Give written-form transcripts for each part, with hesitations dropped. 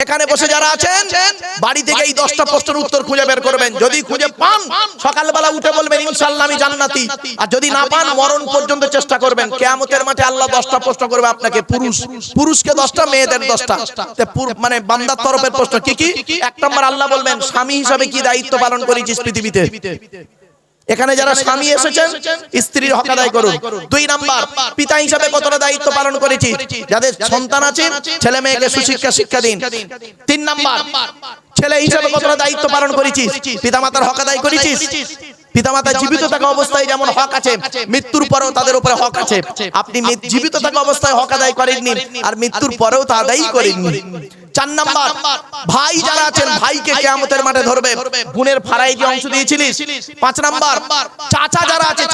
এখানে বসে যারা আছেন বাড়ি থেকে এই 10টা প্রশ্নের উত্তর খুঁজে বের করবেন। যদি খুঁজে পান সকালবেলা উঠে বলবেন ইনশাআল্লাহ আমি জান্নাতি। আর যদি না পান মরণ পর্যন্ত চেষ্টা করবেন। কিয়ামতের মাঠে আল্লাহ 10টা প্রশ্ন করবে আপনাকে। পুরুষকে 10টা, মেয়েদের 10টা। মানে বান্দার তরফের প্রশ্ন কি কি? 1 নম্বর আল্লাহ বলবেন স্বামী হিসেবে কি দায়িত্ব পালন করেছিস পৃথিবীতে। এখানে যারা স্বামী এসেছেন স্ত্রীর হক আদায় করুন। 2 নাম্বার পিতা হিসেবে কতটা দায়িত্ব পালন করেছিস। যাদের সন্তান আছে ছেলে মেয়েকে সুশিক্ষা শিক্ষা দিন। 3 নাম্বার ছেলে হিসেবে কতটা দায়িত্ব পালন করেছিস। পিতামাতার হক আদায় করেছিস। পিতামাতা জীবিত থাকা অবস্থায় যেমন হক আছে, মৃত্যুর পরেও তাদের উপরে হক আছে। আপনি জীবিত থাকা অবস্থায় হক আদায় করেননি আর মৃত্যুর পরেও তা আদায় করেননি। 4 নাম্বার ভাই যারা আছেন ভাইকে কিয়ামতের মাঠে ধরবে। বোনের ফারাইজি অংশ দিয়েছিলিস। 5 নাম্বার চাচা যারা আছে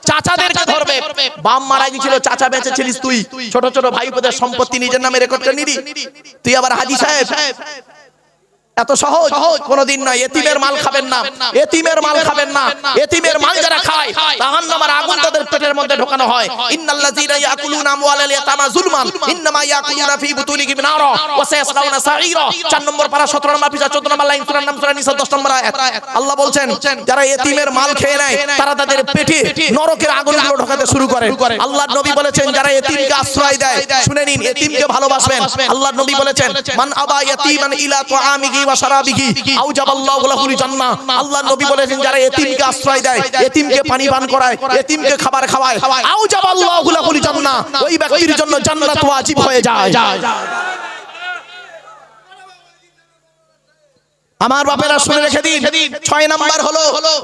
চাচাদেরকে ধরবে। বাপ মারা গিয়েছিল চাচা বেঁচেছিলিস তুই। ছোট ছোট ভাইপোদের সম্পত্তি নিজের নামে রেকর্ড করে নিলি। তুই আবার হাজী সাহেব। এত সহজ কোনদিন নয়। এতিমের মাল খাবেন না, এতিমের মাল খাবেন না। এতিমের মাল যারা খায় জাহান্নামের আগুন তাদের পেটের মধ্যে ঢোকানো হয়। ইন্নাল্লাযীনা ইয়াকুলুনা আমওয়ালাল ইয়াতামা যুলমান ইন্নামা ইয়াকুলুনা ফী বুতুনিহিম নারা ওয়া সায়াসলাউনা সাঈরা। 4 নম্বর পারা 17 নম্বর পৃষ্ঠা 14 নম্বর লাইন সূরা নাম সূরা নিসা 10 নম্বর আয়াত। আল্লাহ বলছেন যারা এতিমের মাল খেয়ে নেয় তারা তাদের পেটে নরকের আগুনগুলো ঢোকাতে শুরু করে। আল্লাহর নবী বলেছেন যারা এতিমকে আশ্রয় দেয়, শুনে নিন, এতিমকে ভালোবাসবেন। আল্লাহর নবী বলেছেন মান আবা ইয়াতীমান ইলা তুআমিহি ওয়া শারাবিহি আউজাবাল্লাহু লাহুল জান্নাহ। আল্লাহর নবী বলেছেন যারা এতিমকে আশ্রয় দেয়, এতিমকে পানি পান করায়, এতিমকে খাবার খাওয়ায়, আউজাবাল্লাহু লাহুল জান্নাহ, ওই ব্যক্তির জন্য জান্নাত ওয়াজিব হয়ে যায়। আমার বাপেরা শুনে রেখে দিন। 6 নাম্বার হলো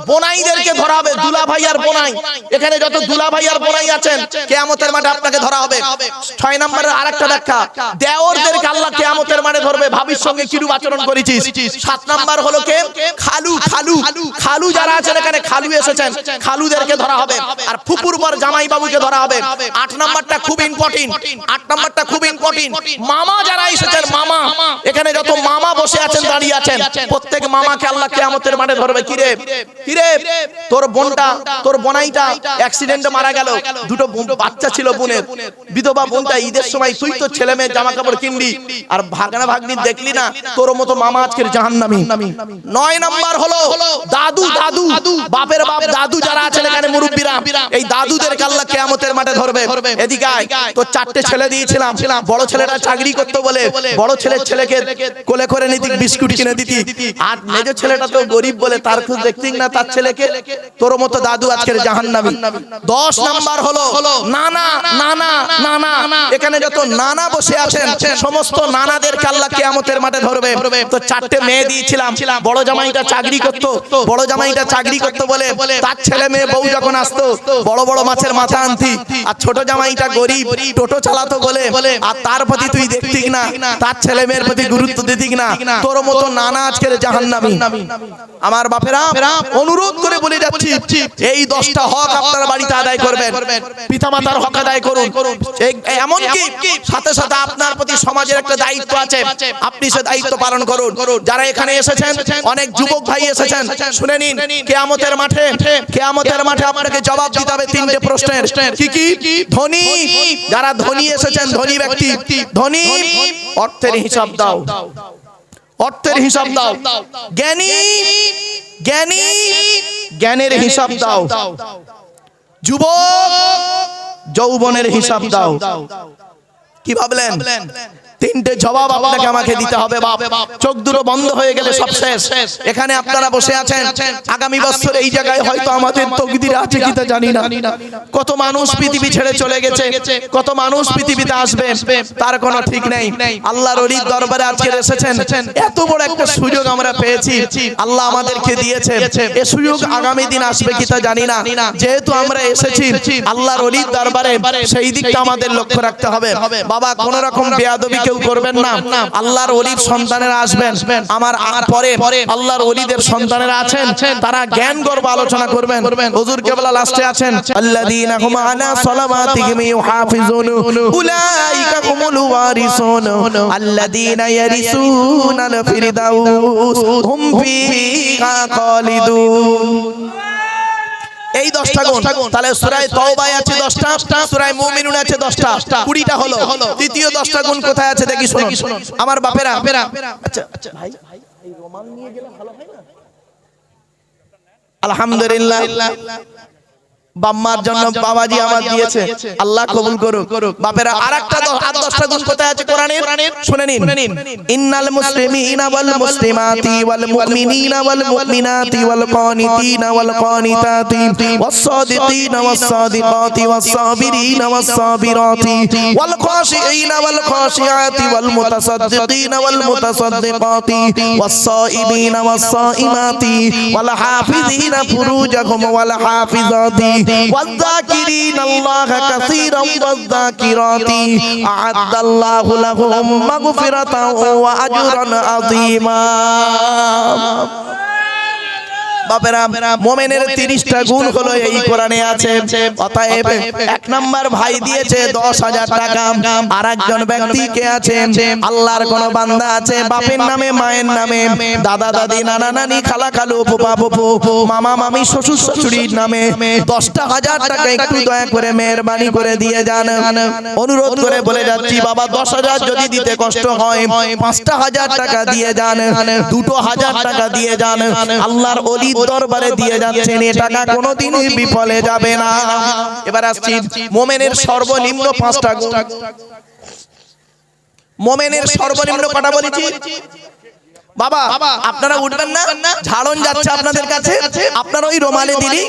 বোনাইদেরকে ধরা হবে। দুলা ভাই আর বোনাই, এখানে যত দুলা ভাই আর বোনাই আছেন কিয়ামতের মাঠে আপনাকে ধরা হবে। 6 নাম্বারের আরেকটা ব্যাখ্যা, দেওরদেরকে আল্লাহ কিয়ামতের মাঠে ধরবে ভাবির সঙ্গে কিরূপ আচরণ করেছিস। 7 নাম্বার হলো কে খালু। খালু যারা আছেন এখানে খালু এসেছেন, খালুদেরকে ধরা হবে। আর ফুপুর পর জামাই বাবুকে ধরা হবে। 8 নাম্বারটা খুব ইম্পর্টেন্ট। 8 নাম্বারটা খুব ইম্পর্টেন্ট। মামা যারা এসেছেন, মামা, এখানে যত মামা বসে আছেন দাঁড়িয়ে আছেন প্রত্যেক মামাকে আল্লাহ কিয়ামতের মাঠে ধরবে। কিরে তোর বোনটা, তোর বোনাইটা অ্যাক্সিডেন্টে মারা গেল, দুটো বাচ্চা ছিল বোনের, বিধবা বোনটা, ঈদের সময় তুই তো ছেলে মেয়ের জামা কাপড় কিনলি আর ভাগনা ভাগ্নি দেখলি না, তোর মতো মামা আজকের জাহান্নামী। 9 নাম্বার হলো দাদু। বাপের বাপ দাদু যারা আছেন এখানে মুরব্বীরা, এই দাদুদেরকে আল্লাহ কিয়ামতের মাঠে ধরবে। এদিকে আয়, তোর 4টে ছেলে দিয়েছিলাম, বড় ছেলেটা চাকরি করতে বলে বড় ছেলেকে কোলে করে নিতি, বিস্কুট কিনে দিতি। আর মেজো ছেলেটা তো গরিব বলে তার খোঁজ দেখতিস না তার ছেলেকে, তোর মতো দাদু আজকের জাহান্নামী। 10 নাম্বার হলো নানা। এখানে যত নানা বসে আছেন সমস্ত নানাদেরকে আল্লাহ কিয়ামতের মাঠে ধরবে। তো 4টে মেয়ে দিয়েছিলাম, বড় জামাইটা চাকরি করতো বলে তার ছেলে মেয়ে বউ যখন আসতো বড় বড় মাছের মাথা আনতি, আর ছোট জামাইটা গরিব টোটো চালাতো বলে আর তার প্রতি তুই দেখতিস না, তার ছেলে মেয়ের প্রতি গুরুত্ব দিতিস না, তোর মতো নানা আজকের জাহান্নামী। আমার বাপেরা অনুরোধ করে বলে যাচ্ছি এই 10টা হক আপনারা বাড়িতে আদায় করবেন। পিতামাতার হক আদায় করুন। এমনকি সাথে সাথে আপনার প্রতি সমাজের একটা দায়িত্ব আছে, আপনি সে দায়িত্ব পালন করুন। যারা এখানে এসেছেন অনেক যুবক ভাই এসেছেন, শুনে নিন, কিয়ামতের মাঠে আপনাকে জবাব দিতে হবে 3টে প্রশ্নের। কি? ধনী যারা ধনী এসেছেন, ধনী ব্যক্তি, ধনী অর্থের হিসাব দাও, অর্থের হিসাব দাও। জ্ঞানের হিসাব দাও। যুবক যৌবনের হিসাব দাও। কি ভাবলেন? 3টে জবাব আপনাকে আমাকে দিতে হবে বাপ। চোখ দুটো বন্ধ হয়ে গেলে সব শেষ। এখানে আপনারা বসে আছেন, আগামী বছর এই জায়গায় হয়তো আমাদের তকদিরে আছে কিনা জানি না। কত মানুষ পৃথিবী ছেড়ে চলে গেছে, কত মানুষ পৃথিবীতে আসবে তার কোনো ঠিক নেই। আল্লাহর ওলির দরবারে আজকে এসেছেন, এত বড় একটা সুযোগ আমরা পেয়েছি, আল্লাহ আমাদেরকে দিয়েছে। এই সুযোগ আগামী দিন আসবে কিনা জানি না। যেহেতু আমরা এসেছি আল্লাহর ওলির দরবারে, সেই দিকটা আমাদের লক্ষ্য রাখতে হবে। বাবা কোন রকম বেয়াদবি কেউ করবেন না। আল্লাহর ওলির সন্তানেরা আসবেন, আমার পরে আল্লাহর ওলিদের সন্তানেরা আছেন, তারা জ্ঞান গর্ব আলোচনা করবেন। হুজুর কেবলা লাস্টে আছেন আল্লাযীনা হুম আলা সালাওয়াতিহিম ইউহাফিজুন উলাইকা হুমুল ওয়ারিসুন আল্লাযীনা ইয়ারিসুনাল ফিরদাউস হুম ফিহা খালিদুন। এই 10টা গুণ। তাহলে সূরা তাওবায় আছে 10টা, সূরা মুমিনুন আছে 10টা, 20টা হলো। তৃতীয় 10টা গুণ কোথায় আছে দেখি শুনুন আমার বাপেরা। আচ্ছা ভাই এই রুমাল নিয়ে গেলে ভালো হয় না? আলহামদুলিল্লাহ বাম্মার জন্য বাবাজি আমার দিয়েছে, আল্লাহ কবুল করুক। বাপেরা আরেকটা 10টা গুণ কোথায় আছে কোরআনের শুনে নিন। ইন্নাল মুসলিমিনা ওয়াল মুসলিমাতি ওয়াল মুমিনিনা ওয়াল মুমিনাতি ওয়াল কানিতিনা ওয়াল কানিতাতি ওয়াস সাদিকিনা ওয়াস সাদিকাতি ওয়াস সাবিরিনা ওয়াস সাবিরাতি ওয়াল খাশিঈনা ওয়াল খাশিআতি ওয়াল মুতাসাদ্দিকিনা ওয়াল মুতাসাদ্দিকাতি ওয়াস সাইমিনা ওয়াস সাইমাতি ওয়াল হাফিজিনা ফুরুজাহুম ওয়াল হাফিজাতি والذاكرين الله كثيرا والذاكرات أعد الله لهم مغفرة وأجرا عظيما বাপেরা মুমিনের 30টা গুণ হলো এই কোরআনে আছে। অতএব এক নাম্বার ভাই দিয়েছে 10,000 টাকা, আরেকজন ব্যক্তি কে আছে আল্লাহর কোন বান্দা আছে বাপের নামে মায়ের নামে দাদা দাদি নানা নানি খালা খালু ফুফা ফুফু মামা মামি শ্বশুর শাশুড়ির নামে 10,000 টাকা একটু দয়া করে মেহেরবানি করে দিয়ে যান। অনুরোধ করে বলে যাচ্ছি বাবা 10,000 যদি দিতে কষ্ট হয় 5,000 টাকা দিয়ে যান, 2,000 টাকা দিয়ে যান। আল্লাহর ওলি দরবারে দিয়ে যাচ্ছেন, এই টাকা কোনোদিনই বিফলে যাবে না। এবার আসছি মুমিনের সর্বনিম্ন 5টা গুণ। মুমিনের সর্বনিম্ন কটা বলেছি বাবা? আপনারা উঠবেন না, ঝাড়ন যাচ্ছে আপনাদের কাছে, আপনারা ওই রোমালে দিলি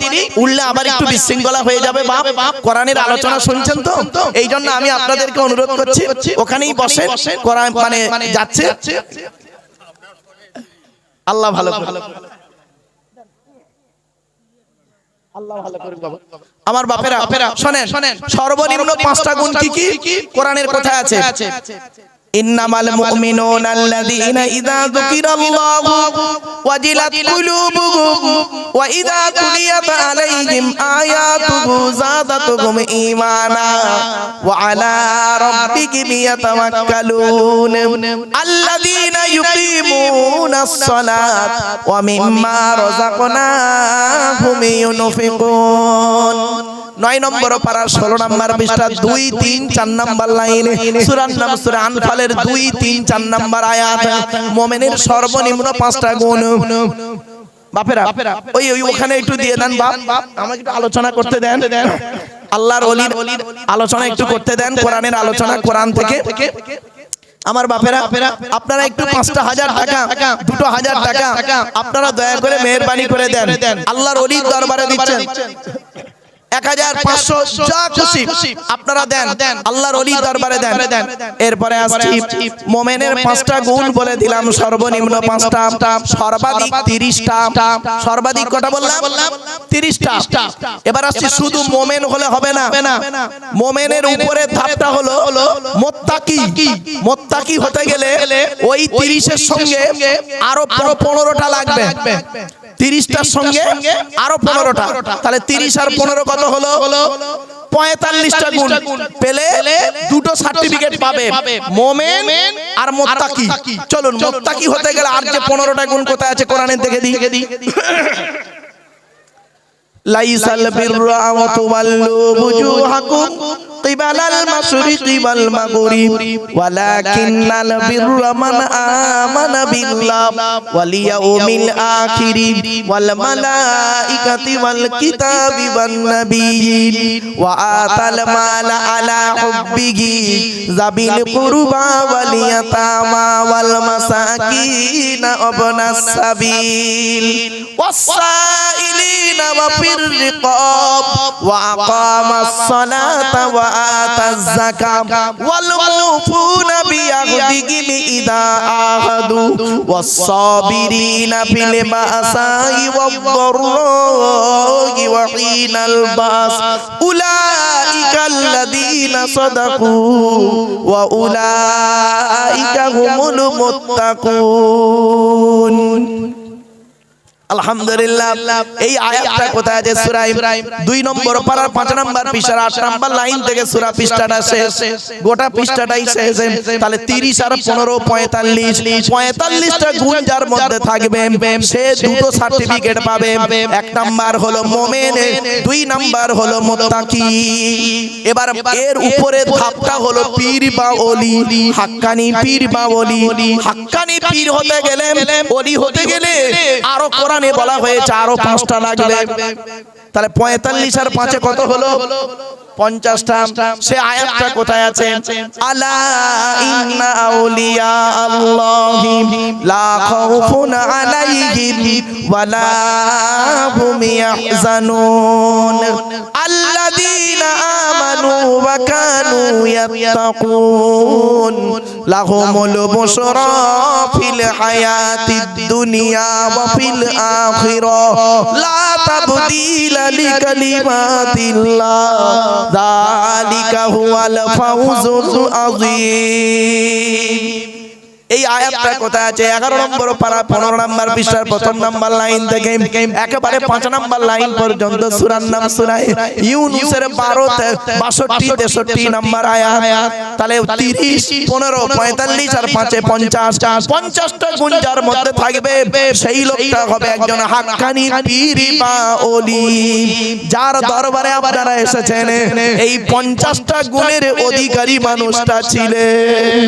উঠলে আবার একটু বিশৃঙ্খলা হয়ে যাবে। বাপ কোরআনের আলোচনা শুনছেন তো, এই জন্য আমি আপনাদেরকে অনুরোধ করছি ওখানেই বসেন। কোরআন মানে যাচ্ছে, আল্লাহ ভালো করে আল্লাহ ভালো করে বাবা। আমার বাপেরা শুনেন, সর্বনিম্ন 5টা গুণ কি কি কোরআনের কোথায় আছে? ইন্নামাল মুমিনুনা আল্লাযীনা ইযা যুকিরাল্লাহু ওয়াজিলাত কুলুবুহুম ওয়া ইযা তুলিয়াত আলাইহিম আয়াতুহু যাদাতুহুম ঈমানা ওয়া আলা রাব্বিহিম ইয়াতাওয়াক্কালুন আল্লাযীনা ইউকিমুনাস সালাত ওয়া মিম্মা রাযাকনাহুম ইউনফিকুন। 9 নম্বর পারা 16 নম্বর পৃষ্ঠা 2, 3, 4 নম্বর লাইনে সূরার নাম সূরা আনফালের 2, 3, 4 নম্বর আয়াত। মুমিনের সর্বনিম্ন 5টা গুণ। বাপেরা ওই ওখানে একটু দিয়ে দেন বাপ, আমাকে একটু আলোচনা করতে দেন। আল্লাহর ওলির আলোচনা একটু করতে দেন, কোরআনের আলোচনা কোরআন থেকে। আমার বাপেরা আপনারা একটু 5,000 টাকা 2,000 টাকা আপনারা দয়া করে মেহেরবানি করে দেন। আল্লাহর ওলির দরবারে দিচ্ছেন 1,500 যা খুশি আপনারা দেন, আল্লাহর ওলির দরবারে দেন। এরপরে আসছি মুমিনের 5টা গুণ বলে দিলাম, সর্বনিম্ন 5টা, সর্বাধিক 30টা। সর্বাধিক কটা বললাম? 30টা। এবার আসছি শুধু মুমিন হলে হবে না, মুমিনের উপরে ধাপটা হলো মুত্তাকি। মুত্তাকি হতে গেলে ওই 30 এর সঙ্গে আরো 15টা লাগবে। 30টার সঙ্গে আরো 15টা, তাহলে 30 আর 15 কত হলো? 45টা গুণ পেলে 2টো সার্টিফিকেট পাবে, মুমিন আর মুত্তাকি। চলুন মুত্তাকি হতে গেলে আর যে 15টা গুণ কোথায় আছে কোরআনে দেখে দিই। লাইসাল বিররা ওয়া তুওয়াল্লু বুজুহাকুম কিবালাল মাশরিকি ওয়াল মাগরিব ওয়ালাকিন্নাল বিররা মান আমানা বিল্লাহি ওয়াল ইয়াউমিল আখিরি ওয়াল মালাইকাতি ওয়াল কিতাবি ওয়ান নাবিয়্যিন ওয়া আতাল মালা আলা হুব্বিহি যাবিল কুরবা ওয়াল ইয়াতামা ওয়াল মাসাকিন ওয়াবনাস সাবিল ওয়াস সাইলিনা ওয়া ফির রিকাব ওয়া আকামাস সালাতা ওয়া আতাজ যাকাত ওয়াল মুফুনা বিআহদিহিম ইযা আহাদু ওয়াস সাবিরিনা ফিল বাসাই ওয়াদ দাররাই ওয়া হিনাল বাস উলাইকাল্লাযীনা সাদাকু ওয়া উলাইকা হুমুল মুত্তাকুন। আলহামদুলিল্লাহ। এই আয়াতটা কোথায় আছে? সূরা ইব্রাহিম 2 নম্বর পারার 5 নম্বর পৃষ্ঠার 8 নম্বর লাইন থেকে সূরা পৃষ্ঠাটা শেষ, গোটা পৃষ্ঠাটাই শেষ। তাহলে 30 আর 15 45টা গুণ যার মধ্যে থাকবে সে দুটো সার্টিফিকেট পাবে। 1 নাম্বার হলো মুমিন, 2 নাম্বার হলো মুত্তাকি। এবার এর উপরে ধাপটা হলো পীর বা ওলি, হাক্কানি পীর বা ওলি। হাক্কানি পীর হতে গেলে, ওলি হতে গেলে আরো কোরআনে বলা হয়েছে আরো 5টা লাগবে। তাহলে 45 আর 5 কত হলো? 50টা। সে আয়াতটা কোথায় আছে? আলা ইন্না আউলিয়া আল্লাহি লা খাউফুন আলাইহিম ওয়ালা হুম ইয়াহজানুন আল্লাযীনা আমানু ওয়া কানু ইয়াত্তাকুন লাহুমুল বুশরা ফিল হায়াতিদ দুনিয়া ওয়া ফিল আখিরাহ লা তাবদীলা লিকালিমাতিল্লাহ যালিকা হুয়াল ফাউজুল আযীম। এই আয়াতটা কোথায় আছে? 11 নম্বর পারা 15 নম্বর পৃষ্ঠার 1 নম্বর লাইন থেকে একেবারে 5 নম্বর লাইন পর্যন্ত সূরার নাম সূরা ইউনূসের 12 62 63 নম্বর আয়াত। তাহলে 30 15 45 আর 5 50টা গুণ যার মধ্যে থাকবে সেই লোকটা হবে একজন হাক্কানি পীর বা ওলি। যার দরবারে আপনারা এসেছেন এই 50টা গুণের অধিকারী মানুষটা ছিলেন।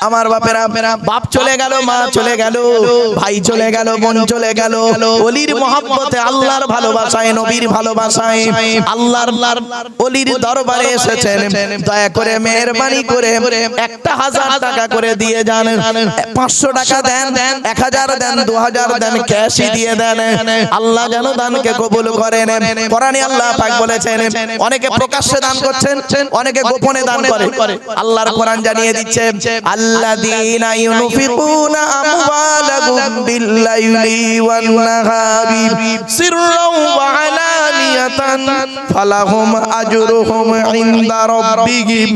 আমার বাপেরা, বাপ চলে গেল, মা চলে গেল, ভাই চলে গেল, বোন চলে গেল, ওলির মহব্বতে, আল্লাহর ভালোবাসায়, নবীর ভালোবাসায় আল্লাহর ওলির দরবারে এসেছেন। দয়া করে মেহেরবানি করে 1000 টাকা করে দিয়ে যান, 500 টাকা দেন, 1000 দেন, 2000 দেন, ক্যাশই দিয়ে দেন। আল্লাহ যেন দানকে কবুল করেন। কোরআনে আল্লাহ পাক বলেছেন অনেকে প্রকাশ্যে দান করছেন, অনেকে গোপনে দান করে। আল্লাহর কোরআন জানিয়ে দিচ্ছে الذين ينفقون أموالهم بالليل والنهار سرا وعلانية فلهم أجرهم عند ربهم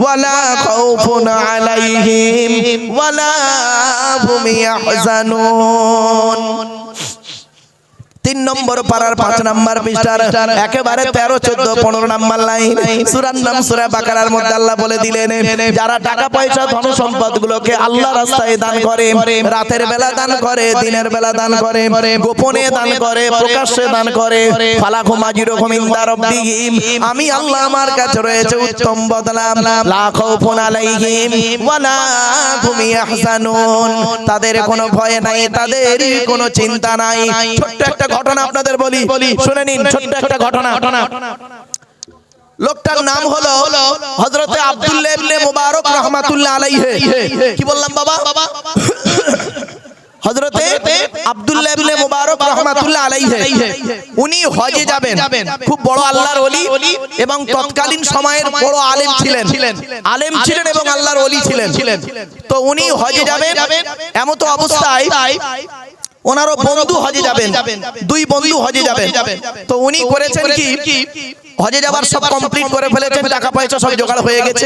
ولا خوف عليهم ولا هم يحزنون। 3 নম্বর পারার 5 নম্বর পৃষ্ঠার একেবারে 13 14 15 নম্বর লাইন সূরার নাম সূরা বাকারার মধ্যে আল্লাহ বলে দিলেন যারা টাকা পয়সা ধন সম্পদ গুলোকে আল্লাহর রাস্তায় দান করে, রাতের বেলা দান করে, দিনের বেলা দান করে, গোপনে দান করে, প্রকাশ্যে দান করে, ফালাকুম আজরুহুম ইনদা রাব্বিহিম, আমি আল্লাহ আমার কাছে রয়েছে উত্তম বদলা, লা খাউফুন আলাইহিম ওয়ালা হুম ইয়াহজানুন, তাদের কোনো ভয় নাই, তাদের কোনো চিন্তা নাই। ছোট্ট একটা ঘটনা আপনাদের বলি, শুনে নিন। ছোট্ট একটা ঘটনা। লোকটার নাম হলো হযরতে আব্দুল্লাহ ইবনে মুবারক রাহমাতুল্লাহ আলাইহি। কি বললাম বাবা? হযরতে আব্দুল্লাহ ইবনে মুবারক রাহমাতুল্লাহ আলাইহি উনি হজে যাবেন। খুব বড় আল্লাহর ওলি এবং তৎকালীন সময়ের বড় আলেম ছিলেন এবং আল্লাহর ওলি ছিলেন। তো উনি হজে যাবেন, এমত অবস্থায় ওনারও বন্ধু হজে যাবেন, 2 বন্ধু হজে যাবেন। তো উনি করেছেন কি, হজে যাবার সব কমপ্লিট করে ফেলেছেন, টাকা পয়সা সব জোগাড় হয়ে গেছে।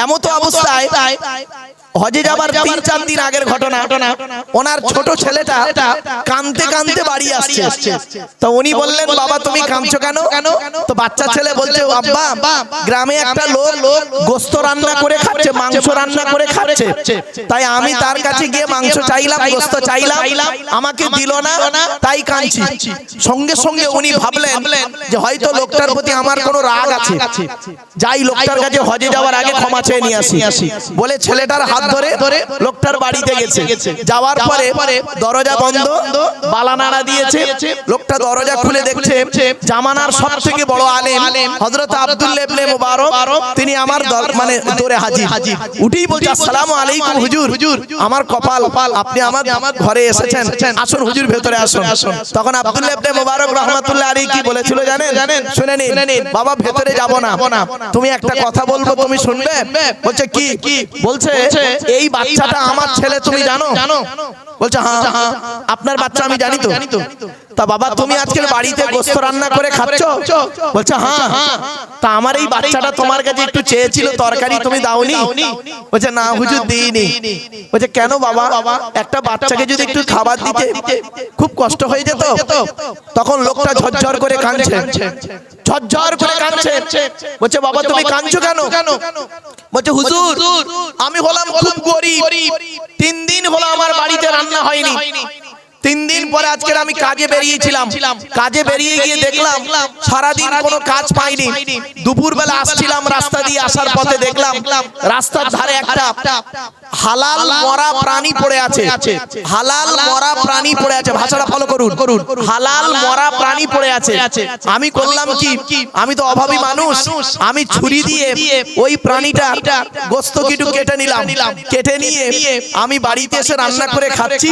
এমত অবস্থায় হজে যাবার 3-4 দিন আগের ঘটনা, ওনার ছোট ছেলেটা কাঁদতে কাঁদতে বাড়ি আসছে। তো উনি বললেন, বাবা তুমি কাঁদছো কেন? তো বাচ্চা ছেলে বলছে, আব্বা গ্রামে একটা লোক গোশত রান্না করে খাচ্ছে, মাংস রান্না করে খাচ্ছে, তাই আমি তার কাছে গিয়ে মাংস চাইলাম, গোশত চাইলাম, আমাকে দিল না, তাই কাঁদছি। সঙ্গে সঙ্গে উনি ভাবলেন যে হয়তো লোকটার প্রতি আমার কোনো রাগ আছে, যাই লোকটার কাছে হজে যাওয়ার আগে ক্ষমা চেয়ে নিয়ে আসি। বলে ছেলেটার হাত ধরে লোকটার বাড়িতে গেছে। যাওয়ার পরে দরজা বন্ধ, বালা নাড়া দিয়েছে। লোকটা দরজা খুলে দেখছে জামানার সবথেকে বড় আলেম হযরত আব্দুল্লাহ ইবনে মুবারক, তিনি আমার মানে দরে হাজির। উঠেই বলছে, আসসালামু আলাইকুম হুজুর, আমার কপাল আপনি আমার ঘরে এসেছেন, আসুন হুজুর ভেতরে আসুন। তখন আব্দুল্লাহ ইবনে মুবারক রাহমাতুল্লাহ আলাইহি কি বলেছিল জানেন? শুনে নিন। বাবা ভেতরে যাব না, তুমি একটা কথা বলবো, তুমি শুনবে? বলছে কি? বলছে এই বাচ্চাটা আমার ছেলে, তুমি জানো? বলছে হ্যাঁ। আপনার বাচ্চা আমি জানি তো। তা বাবা তুমি আজকের বাড়িতে গোশত রান্না করে খাচ্ছো? বলছে হ্যাঁ। তা আমার এই বাচ্চাটা তোমার কাছে একটু চেয়েছিল তরকারি, তুমি দাওনি? বলছে না হুজুর দিইনি। বলছে কেন বাবা? একটা বাচ্চাকে যদি একটু খাবার দিতে খুব কষ্ট হয়ে যেত। তখন লোকটা ঝরঝর করে কাঁদছে, ঝরঝর করে কাঁদছে। বলছে বাবা তুমি কাঁদছো কেন? বলছে হুজুর আমি হলাম খুব গরিব, 3 দিন হলো আমার বাড়িতে রান্না হয়নি। 3 দিন পরে আজকে আমি কাজে বেরিয়েছিলাম, কাজে বেরিয়ে গিয়ে দেখলাম সারাদিন কোনো কাজ পাইনি। দুপুর বেলা আসছিলাম, রাস্তা দিয়ে আসার পথে দেখলাম রাস্তার ধারে একটা হালাল মরা প্রাণী পড়ে আছে। হালাল মরা প্রাণী পড়ে আছে, ভাষাটা ফলো করুন। হালাল মরা প্রাণী পড়ে আছে। আমি করলাম কি, আমি তো অভাবী মানুষ, আমি ছুরি দিয়ে ওই প্রাণীটা গোশত কিছু কেটে নিলাম। কেটে নিয়ে আমি বাড়িতে এসে রান্না করে খাচ্ছি।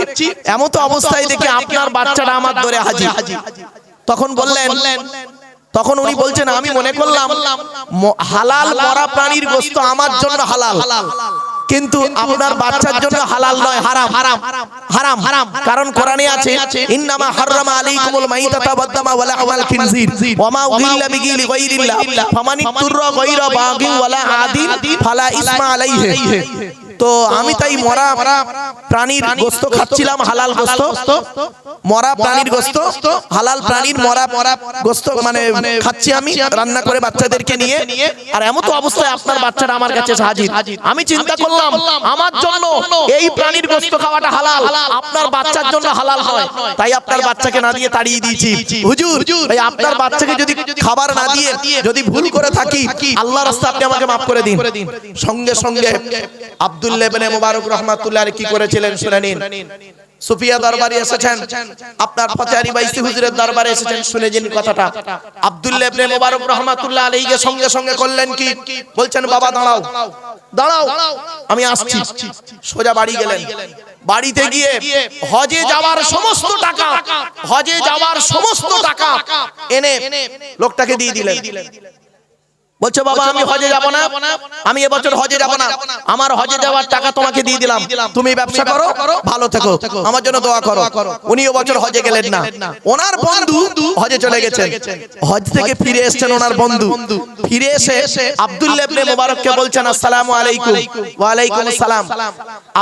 এমন তো অবস্থায় দেখি আপনার বাচ্চাটা আমার ধরে হাজির। তখন বললেন, তখন উনি বলছেন আমি মনে করলাম হালাল মরা প্রাণীর গোশত আমার জন্য হালাল, কিন্তু আপনার বাচ্চার জন্য হালাল নয়, হারাম। হারাম হারাম, কারণ কোরআনে আছে ইন্নামা হাররামা আলাইকুমুল মাইতাতা ওয়াদ-দামা ওয়া লাহমাল খিনজির ওয়া মা উহিল্লা বিহি লিগাইরিল্লাহ ফামানিত্তুররা গায়রা বাগিন ওয়ালা আদিন ফালা ইসমা আলাইহি। তো আমি তাই মরা প্রাণীর গোশত খাচ্ছিলাম, হালাল গোশত, মরা প্রাণীর গোশত, হালাল প্রাণীর মরা গোশত মানে খাচ্ছি আমি রান্না করে বাচ্চাদেরকে নিয়ে। আর এমন তো অবস্থায় আপনার বাচ্চাটা আমার কাছে হাজির। আমি চিন্তা করলাম আমার জন্য এই প্রাণীর গোশত খাওয়াটা হালাল, আপনার বাচ্চার জন্য হালাল হয়, তাই আপনার বাচ্চাকে না দিয়ে তাড়িয়ে দিয়েছি। হুজুর ভাই আপনার বাচ্চাকে যদি খাবার না দিয়ে যদি ভুল করে থাকি আল্লাহর রাস্তায় আপনি আমাকে maaf করে দিন। সঙ্গে সঙ্গে আব্দুল্লাহ ইবনে মুবারক রাহমাতুল্লাহ আলাইহি কি করেছিলেন শুনে নিন। সুফিয়া দরবারে এসেছেন, আপনার ফতেহারি বাইসি হুজুরের দরবারে এসেছেন, শুনে নিন কথাটা। আব্দুল্লাহ ইবনে মুবারক রাহমাতুল্লাহ আলাইহি সঙ্গে সঙ্গে করলেন কি, বলছেন বাবা দাঁড়াও দাঁড়াও আমি আসছি। সোজা বাড়ি গেলেন। বাড়িতে গিয়ে হজে যাওয়ার সমস্ত টাকা, হজে যাওয়ার সমস্ত টাকা এনে লোকটাকে দিয়ে দিলেন। বলছে বাবা আমি হজে যাব না, আমি এবছর হজে যাব না, আমার হজে যাওয়ার টাকা তোমাকে দিয়ে দিলাম, তুমি ব্যবসা করো, ভালো থেকো, আমার জন্য দোয়া করো। উনি এবছর হজে গেলেন না, ওনার বন্ধু হজে চলে গেছেন। হজ থেকে ফিরে এসেছেন ওনার বন্ধু, ফিরে এসে আব্দুল্লাহ ইবনে মুবারককে বলছেন আসসালামু আলাইকুম। ওয়া আলাইকুম আসসালাম।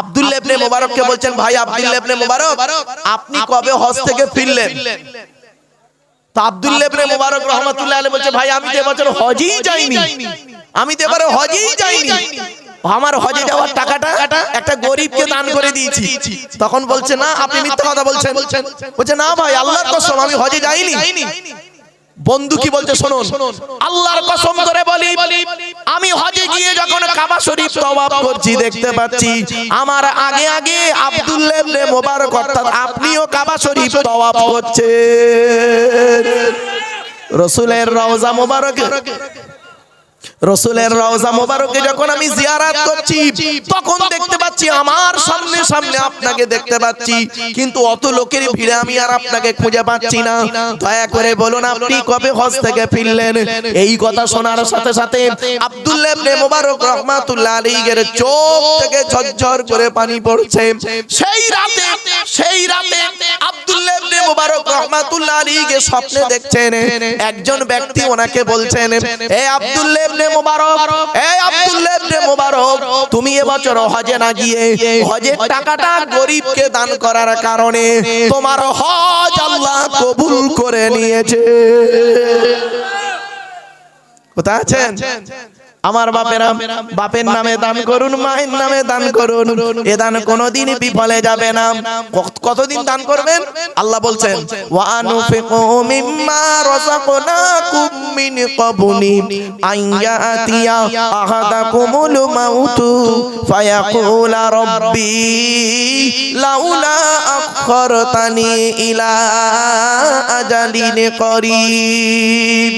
আব্দুল্লাহ ইবনে মুবারককে বলছেন ভাই আব্দুল্লাহ ইবনে মুবারক আপনি কবে হজ থেকে ফিরলেন? আব্দুল্লাহ ইবনে মুবারক রাহমাতুল্লাহ আলাইহি বলছে ভাই আমি তো এবছর হজেই যাইনি, আমি তো এবারে হজেই যাইনি, আমার হজে যাওয়ার টাকাটা একটা গরিবকে দান করে দিয়েছি। তখন বলছে না আপনি মিথ্যা কথা বলছেন। বলছে না ভাই আল্লাহর কসম আমি হজে যাইনি। বন্ধু কি বলছে শুনুন, আল্লাহর কসম করে বলি আমি হজে গিয়ে যখন কাবা শরীফ তওয়াফ করছি দেখতে পাচ্ছি আমার আগে আগে আব্দুল্লাহ ইবনে মুবারক অর্থাৎ আপনিও কাবা শরীফ তওয়াফ করছেন। রাসূলের রওজা মুবারকে, রাসূলের রওজা মুবারকে যখন আমি জিয়ারত করছি তখন দেখতে পাচ্ছি আমার সামনে সামনে আপনাকে দেখতে পাচ্ছি, কিন্তু অত লোকের ভিড়ে আমি আর আপনাকে খুঁজে পাচ্ছি না। দয়া করে বলুন আপনি কবে হজ থেকে ফিরলেন? এই কথা শোনার সাথে সাথে আব্দুল্লাহ ইবনে মুবারক রাহমাতুল্লাহ আলাইহির চোখ থেকে ঝরঝর করে পানি পড়ছে। সেই রাতে আব্দুল্লাহ ইবনে মুবারক রাহমাতুল্লাহ আলাইহি স্বপ্নে দেখছেন একজন ব্যক্তি ওনাকে বলছেন এ আব্দুল্লাহ ইবনে মুবারক, এই আব্দুল্লাহ ইবনে মুবারক তুমি এবছর হজে না গিয়ে হজের টাকাটা গরিবকে দান করার কারণে তোমার হজ আল্লাহ কবুল করে নিয়েছে। কোথায় আছেন আমার বাপেরা? বাপের নামে দান করুন, মায়ের নামে দান করুন, এ দান কোনোদিন বিফলে যাবে না। কতদিন দান করবেন? আল্লাহ বলছেন ওয়া আনফিকু মিম্মা রাযাকনাকুম মিন ক্বাবলি আইয়াতিয়া আহাদাকুমুল মাউতু ফায়াকুলা রাব্বি লাউলা আখখারতানি ইলা আজালিন করিব।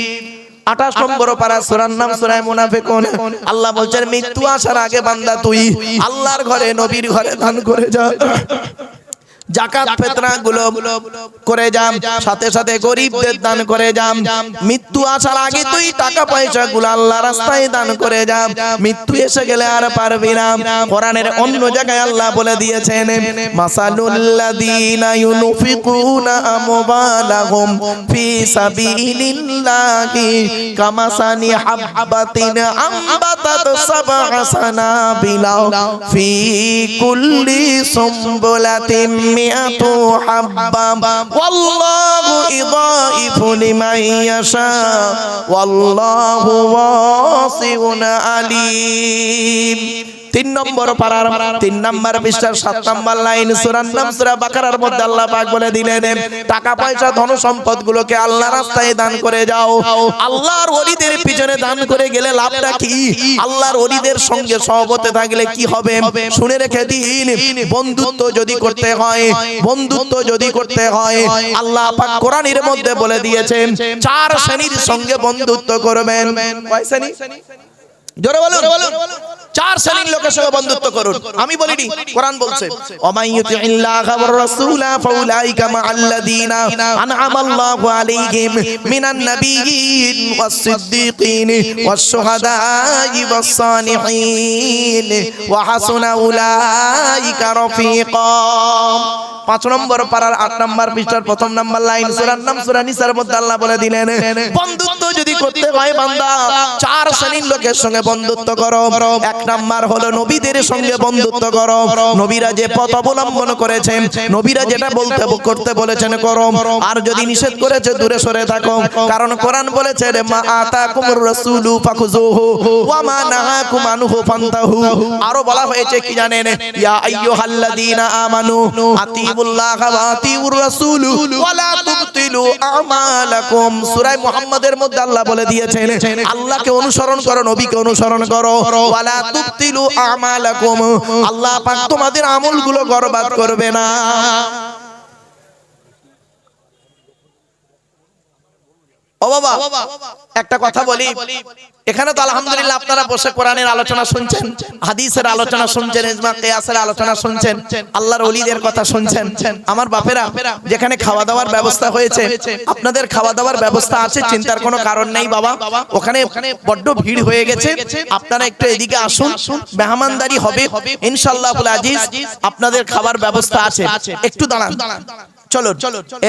28 নম্বর পারা সূরার নাম সূরা মুনাফিকুন। আল্লাহ বলছেন মৃত্যু আসার আগে বান্দা তুই আল্লাহর ঘরে নবীর ঘরে দান করে যা। জাকাত ফিতরা গুলো করে যান, সাথে সাথে গরিবদের দান করে যান। মৃত্যু আসার আগে তুই টাকা পয়সা গুলো আল্লাহর রাস্তায় দান করে যান, মৃত্যু এসে গেলে আর পারবি না। কোরআনের অন্য জায়গায় আল্লাহ বলে দিয়েছেন, মাসালুল্লাযীনা ইউনফিকুনা আমওয়ালাহুম ফি সাবিলিল্লাহি কামাসানি হাববাতিন আমবাতাত সাবআ সানাবিলা ফি কুল্লি সুমবুলাতিন মিআতু হাব্বা ওয়াল্লাহু ইযাইফু লিমান ইয়াশা ওয়াল্লাহু ওয়াসিউন আলীম। 3 নম্বর পারার 3 নম্বর পৃষ্ঠার 7 নম্বর লাইন সূরার নাম সূরা বাকারার মধ্যে আল্লাহ পাক বলে দিলেন, টাকা পয়সা ধন সম্পদ গুলোকে আল্লাহর রাস্তায় দান করে যাও। আল্লাহর ওলিদের পিছনে দান করে গেলে লাভটা কি? আল্লাহর ওলিদের সঙ্গে সহবতে থাকলে কি হবে শুনে রেখে দিন। বন্ধুত্ব যদি করতে হয়, বন্ধুত্ব যদি করতে হয়, আল্লাহ পাক কোরআনের মধ্যে বলে দিয়েছেন 4 শ্রেণীর সঙ্গে বন্ধুত্ব করবেন। কয় শ্রেণী? জোরে বলুন। 4 শ্রেণীর লোকের সঙ্গে বন্ধুত্ব করুন। আমি বলিনি, কোরআন বলছে, ওমাইয়ুতিল্লাহা ওয়ার রাসূলা ফাউলাইকা মাআল্লাযীনা আন'আমাল্লাহু আলাইহিম মিনান নাবিয়্যিন ওয়াস সিদ্দীকিন ওয়াস শুহাদা'i ওয়াস সালিহিন ওয়া হাসুনা উলাইকা রাফীকা। 5 নম্বর পারার 8 নম্বর পৃষ্ঠার 1 নম্বর লাইন সূরার নাম সূরা নিসার মধ্যে আল্লাহ বলে দিলেন, বন্ধুত্ব যদি করতে হয় বান্দা 4 শ্রেণীর লোকের সঙ্গে বন্ধুত্ব করো। 1 নাম্বার হলো নবীদের সঙ্গে বন্ধুত্ব করো। নবীরা যে পথ অবলম্বন করেছেন, নবীরা যেটা বলতে করতে বলেছেন করো, আর যদি নিষেধ করেছে দূরে সরে থাকো। কারণ কোরআন বলেছে, মা আতাকুমুর রাসূলু ফাখুযুহু ওয়া মা নাহাকুম আনহু ফান্তাহু। আরো বলা হয়েছে কি জানেন, ইয়া আইয়ুহাল্লাযীনা আমানু আতিউল্লাহা ওয়া আতিউর রাসূল ওয়া লা তুবতিলু আমালাকুম। সূরা মুহাম্মাদের মধ্যে আল্লাহ বলে দিয়েছেন, আল্লাহকে অনুসরণ করো, নবীকে অনুসরণ করো। ওয়া লা তুবতিলু আমালাকুম, আল্লাহ পাক তোমাদের আমলগুলো বরবাদ করবে না। ও বাবা, একটা কথা বলি, এখানে তো আলহামদুলিল্লাহ আপনারা বসে কোরআনের আলোচনা শুনছেন, হাদিসের আলোচনা শুনছেন, ইজমা কিয়াসের আলোচনা শুনছেন, আল্লাহর ওলিদের কথা শুনছেন। আমার বাপেরা, যেখানে খাওয়া দাওয়ার ব্যবস্থা হয়েছে, আপনাদের খাওয়া দাওয়ার ব্যবস্থা আছে, চিন্তার কোনো কারণ নেই বাবা। ওখানে বড্ড ভিড় হয়ে গেছে, আপনারা একটু এদিকে আসুন, মেহমানদারি হবে ইনশাআল্লাহুল আজিজ, আপনাদের খাবার ব্যবস্থা আছে, একটু দাঁড়ান। চলো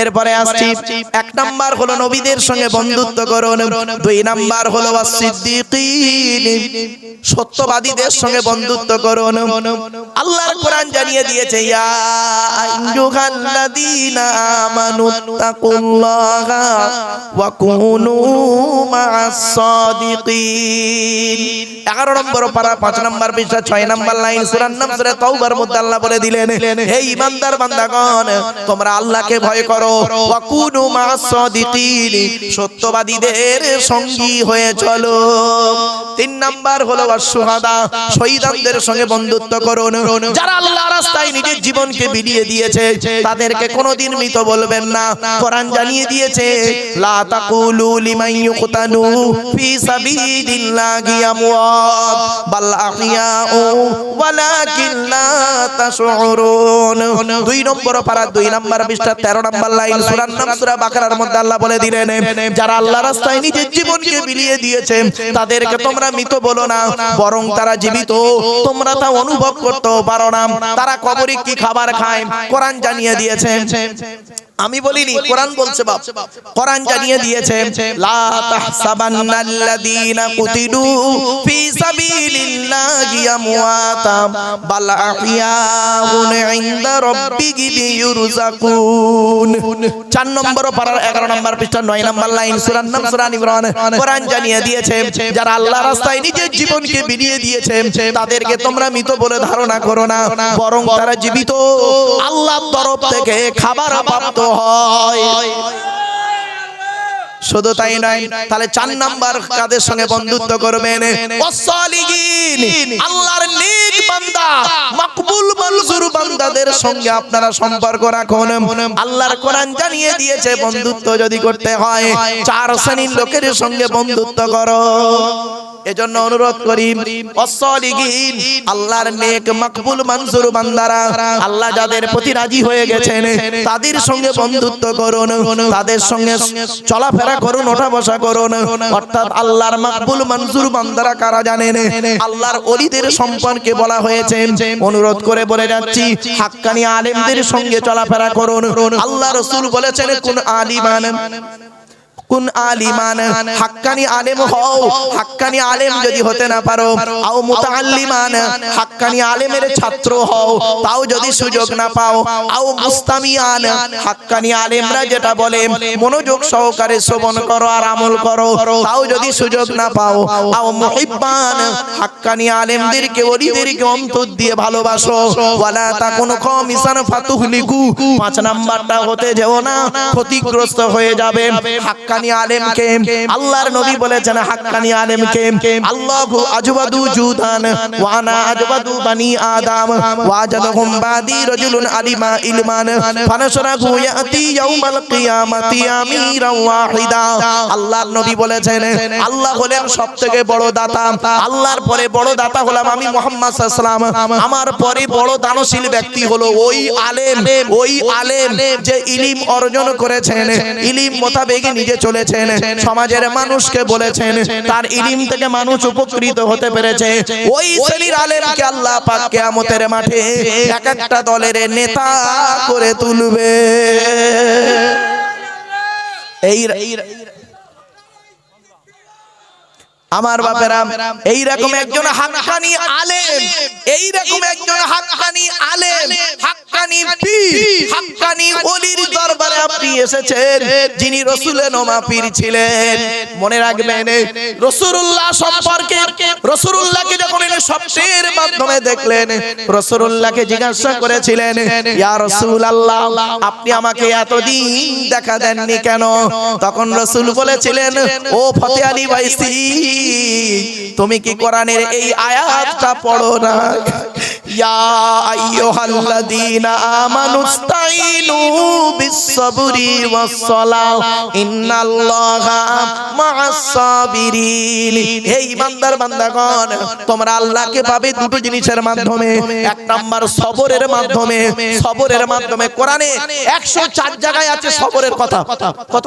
এরপরে আসছি। 1 নাম্বার হলো নবীদের সঙ্গে বন্ধুত্ব করুন। 2 নাম্বার হলো সিদ্দিকিন, সত্যবাদীদের সঙ্গে বন্ধুত্ব করুন। আল্লাহর কোরআন জানিয়ে দিয়েছে, ইয়া আইয়ুহাল্লাযীনা আমানুত্তাকুল্লাহা ওয়া কুনু মা'আস সাদিকিন। 11 নম্বর পারা 5 নম্বর পৃষ্ঠা 6 নম্বর লাইন সূরার নাম সূরা তাওবার মধ্যে আল্লাহ বলে দিলেন, হে ঈমানদার বান্দাগণ, তোমরা আল্লাহকে ভয় করো, ওয়া কুনু মা'আস সাদিকিন, সত্যবাদীদের সঙ্গী হয়ে চলো। 3 নাম্বার হলো ওয়াশুহাদা, শহীদদের সঙ্গে বন্ধুত্ব করুন। যারা আল্লাহর রাস্তায় নিজের জীবনকে বিলিয়ে দিয়েছে, তাদেরকে কোনোদিন মৃত বলবেন না। কোরআন জানিয়ে দিয়েছে, লা তাকুলু লিমান ইউকতালু ফি সাবিলিল্লাহি আমওয়াত বাল আহইয়াউ ওয়ালাকিন লা তাশউরুন। 2 নম্বর পারা 2 নম্বর পৃষ্ঠা 13 নম্বর লাইন সূরার নাম সূরা বাকারার মধ্যে আল্লাহ বলে দিলেন, যারা আল্লাহর রাস্তায় নিজের জীবনকে বিলিয়ে দিয়েছে, তাদেরকে তোমরা মৃত বলো না, বরং তারা জীবিত, তোমরা তা অনুভব করতেও পারো না। তারা কবরে কি খাবার খায় কোরআন জানিয়ে দিয়েছে, আমি বলিনি, কোরআন বলছে বাপ। কোরআন জানিয়ে দিয়েছে, লা তাহসাবান্নাল্লাযীনা কুতিলু ফি সাবিলিল্লাহি আমওয়াতা বাল আহইয়াউন ইনদা রাব্বিহিম ইউরযাকুন। 4 নম্বর পারার 11 নম্বর পৃষ্ঠা 9 নম্বর লাইন সূরার নাম সূরা ইমরান। কোরআন জানিয়ে দিয়েছে, যারা আল্লাহর রাস্তায় নিজের জীবনকে বিলিয়ে দিয়েছে, তাদেরকে তোমরা মৃত বলে ধারণা করো না, বরং তারা জীবিত, আল্লাহর তরফ থেকে খাবার প্রাপ্ত হয়। শুধু তাই নয়, তাহলে 4 নাম্বার কাদের সঙ্গে বন্ধুত্ব করবেন? ওয়াসসালিহিন, আল্লাহর নেক বান্দা, মাকবুল মনজুর বান্দাদের সঙ্গে আপনারা সম্পর্ক রাখুন। আল্লাহর কোরআন জানিয়ে দিয়েছে, বন্ধুত্ব যদি করতে হয় 4 শ্রেণীর লোকের সঙ্গে বন্ধুত্ব করো। এজন্য অনুরোধ করি অসলিগিন আল্লাহর নেক মকবুল মনজুর বান্দারা আল্লাহ যাদের প্রতি রাজি হয়ে গেছেন তাদের সঙ্গে বন্ধুত্ব করুন, তাদের সঙ্গে চলাফেরা করুন, ওঠা বসা করুন। অর্থাৎ আল্লাহর মকবুল মনজুর বান্দারা কারা জানেন? আল্লাহর ওলিদের সম্পর্কে বলা হয়েছে। অনুরোধ করে বলে যাচ্ছি হাক্কানি আলেমদের সঙ্গে চলাফেরা করুন। আল্লাহ রাসূল বলেছেন কোন আলিমান কোন আলিমান, হাক্কানি আলেম হও। হাক্কানি আলেম যদি হতে না পারো, আও মুতাআল্লিমান, হাক্কানি আলেমের ছাত্র হও, তাও যদি সুযোগ না পাও, আও মুস্তামিয়ান, হাক্কানি আলেমরা যেটা বলে মনোযোগ সহকারে শ্রবণ করো আর আমল করো, তাও যদি সুযোগ না পাও, আও মুহিব্বান, হাক্কানি আলেমদেরকে ওলিদেরকে অন্তর দিয়ে ভালোবাসো। ওয়ালা তাকুনু খামিসান ফাতুহলিকু, 5 নাম্বারটা হতে যেও না, ক্ষতিগ্রস্ত হয়ে যাবে। হাক্কানি আলেমকে আল্লাহর নবী বলেছেন হাক্কানি আলেমকে আল্লাহু আজওয়াদু জুদান ওয়া আনা আজওয়াদু বানি আদম ওয়া আজাদহুম বাদি রাজুলুন আলিমা ইলমান ফানাশরাহু ইয়াতি ইয়াউমাল কিয়ামাতি আমিরান ওয়াহিদা। আল্লাহর নবী বলেছেন আল্লাহ হলেন সবথেকে বড় দাতা, আল্লাহর পরে বড় দাতা হলাম আমি মুহাম্মদ সাল্লাল্লাহু আলাইহি ওয়াসাল্লাম, আমার পরে বড় দানশীল ব্যক্তি হলো ওই আলেম যে ইলম অর্জন করেছেন, ইলম মোতাবেক নিজে চলেছেন, সমাজের মানুষকে বলেছেন, তার ইলম থেকে মানুষ উপকৃত হতে পেরেছে। ওই শ্রেণীর আলেমকে আল্লাহ পাক কিয়ামতের মাঠে এক একটা দলের নেতা করে তুলবে। আমার বাপেরা এইরকম একজন হাক্কানি আলেম, এইরকম একজন হাক্কানি আলেম, হাক্কানি পীর, হাক্কানি ওলির দরবারে আপনি এসেছেন যিনি রাসূলের নোমা পীর ছিলেন। মনে রাখবেন রাসূলুল্লাহ সম্পর্কে, রাসূলুল্লাহকে যখন স্বপ্নের মাধ্যমে দেখলেন, রাসূলুল্লাহকে জিজ্ঞাসা করেছিলেন ইয়া রাসূলুল্লাহ আপনি আমাকে এতদিন দেখা দেননি কেন? তখন রাসূল বলেছিলেন ও ফতে আলী বাইসি, তুমি কি কোরআনের এই আয়াতটা পড়ো না? ইয়া আইয়ুহাল্লাযীনা আমানুস্তাঈনু বিস-সাবরি ওয়াস-সালাহ ইন্নাল্লাহা মা'আস সাবিরিন। হে ঈমানদার বান্দাগণ, তোমরা আল্লাহকে পাবে দুটো জিনিসের মাধ্যমে। এক নাম্বার সবরের মাধ্যমে। সবরের মাধ্যমে কোরআনে 104 জায়গায় আছে সবরের কথা। কত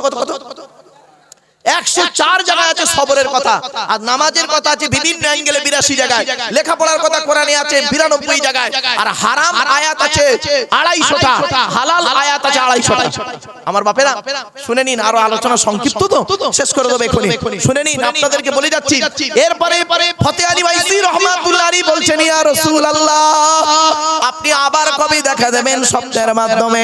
104 জায়গায় আছে সবরের কথা। আর নামাজের কথা আছে বিভিন্ন অ্যাঙ্গেলে 82 জায়গায়। লেখাপড়ার কথা কোরআনে আছে 92 জায়গায়। আর হারাম আয়াত আছে 250টা, হালাল আয়াত আছে 250টা। আমার বাপেরা শুনে নিন, আরো আলোচনা সংক্ষিপ্ত তো শেষ করে দেব এখনি। শুনে নিন, আপনাদেরকে বলে যাচ্ছি। এরপরে ফতে আলী বাইসি রাহমাতুল্লাহি আলাইহি বলছেন ইয়া রাসূলুল্লাহ আপনি আবার কবে দেখা দেবেন স্বপ্নের মাধ্যমে?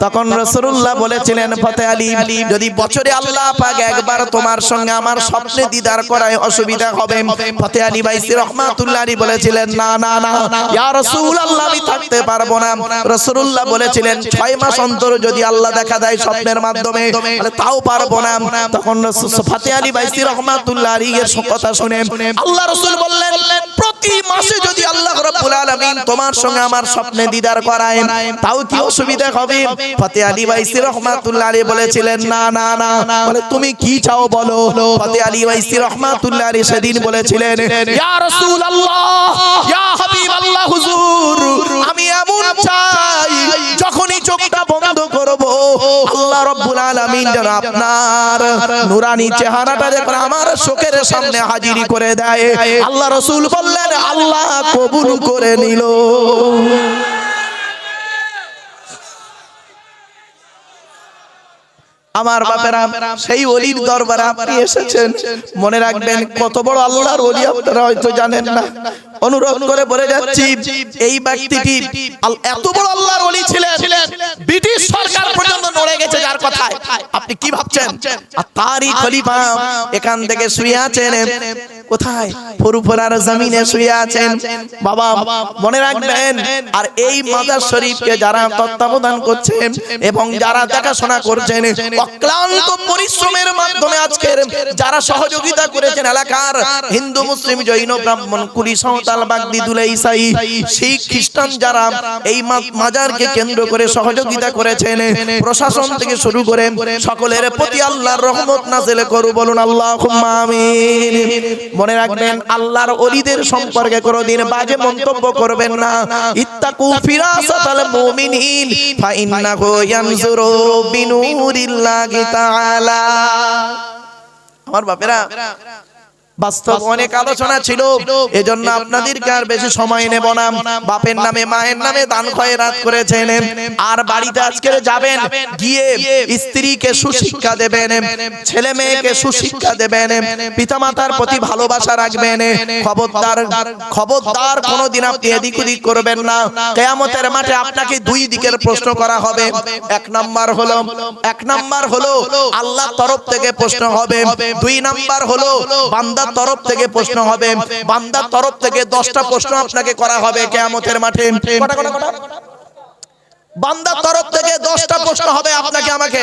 তখন রাসূলুল্লাহ বলেছিলেন ফতে আলী যদি বছরে আল্লাহ পাক একবার তোমার সঙ্গে আমার স্বপ্নে দিদার করায় অসুবিধা হবে। ফতে আলী বাইসি রাহমাতুল্লাহি আলাইহি বলেছিলেন না না না ইয়া রাসূলুল্লাহ আমি থাকতে পারবো না। রাসূলুল্লাহ বলেছিলেন 6 মাস অন্তর যদি আল্লাহ দেখা দেয় স্বপ্নের মাধ্যমে তাহলে তাও পারবো না। তখন ফতে আলী বাইসি রাহমাতুল্লাহি আলাইহি এর কথা শুনে আল্লাহ রাসূল বললেন প্রতি মাসে যদি আল্লাহ রাব্বুল আলামিন তোমার সঙ্গে আমার স্বপ্নে দিদার করায় তাও কি অসুবিধা হবে? ফতে আলী বাইসি রাহমাতুল্লাহি আলাইহি বলেছিলেন না না না। বলে তুমি কি চাও বলো? ফতে আলী বাইসি রাহমাতুল্লাহি আলাইহি সেদিন বলেছিলেন ইয়া রাসূলুল্লাহ ইয়া হাবিবাল্লাহ হুজুর আমি এমন চাই যখনই চোখটা বন্ধ করব আল্লাহ রাব্বুল আলামিন যেন আপনার নূরানি চেহারাটা দেখে আমার চোখের সামনে হাজিরি করে দেয়। আল্লাহ রাসূল বললেন আল্লাহ কবুল করে নিল। আমার বাপেরা সেই ওলির দরবারে আপনি এসেছেন। মনে রাখবেন কত বড় আল্লাহর ওলি আপনারা হয়তো জানেন না। অনুরোধ করে বলে যাচ্ছি এই ব্যক্তিটি এত বড় আল্লাহর ওলি ছিলেন ব্রিটিশ সরকার পর্যন্ত নড়ে গেছে যার কথায়। আপনি কি ভাবছেন? আর তারই খলিফা এখান থেকে শুয়ে আছেন কোথায়? ফুরফুরার জমিনে শুয়ে আছেন। বাবা মনে রাখবেন, আর এই মাজার শরীফকে যারা তত্ত্বাবধান করছেন এবং যারা দেখাশোনা করছেন অক্লান্ত পরিশ্রমের মাধ্যমে আজকের যারা সহযোগিতা করেছেন এলাকার হিন্দু মুসলিম জৈন ব্রাহ্মণ কুলি সাঁওতাল বাগদি দুলে ইসাই শিখ খ্রিস্টান যারা এই মাজারকে কেন্দ্র করে সহযোগিতা করেছেন প্রশাসন থেকে শুরু করে সকলের প্রতি আল্লাহর রহমত নাযিল করুন, বলুন আল্লাহুম্মা আমিন। মনে রাখবেন আল্লাহর ওলিদের সম্পর্কে কোনদিন বাজে মন্তব্য করবেন না। ইত্তাকু ফিরাসাতাল মুমিনিন ফা ইন্নাহু ইয়ানজুরু বিনুরিল্লাহি তাআলা। আমার বাপেরা, বাস্তব অনেক আলোচনা ছিল, এজন্য আপনাদেরকে আর বেশি সময় নেব না। বাপের নামে মায়ের নামে দান খয়রাত করেছেন, আর বাড়িতে আজকে যাবেন, গিয়ে স্ত্রীকে সুশিক্ষা দেবেন, ছেলে মেয়েকে সুশিক্ষা দেবেন, পিতামাতার প্রতি ভালোবাসা রাখবেন। খবরদার খবরদার কোনোদিন আপনি এদিক ওদিক করবেন না। কিয়ামতের মাঠে আপনাকে দুই দিকের প্রশ্ন করা হবে। এক নাম্বার হলো আল্লাহর তরফ থেকে প্রশ্ন হবে। দুই নাম্বার হলো বান্দা তরফ থেকে প্রশ্ন হবে। বান্দার তরফ থেকে 10টা প্রশ্ন আপনাকে করা হবে কিয়ামতের মাঠে। বান্দার তরফ থেকে 10টা প্রশ্ন হবে আপনাকে আমাকে।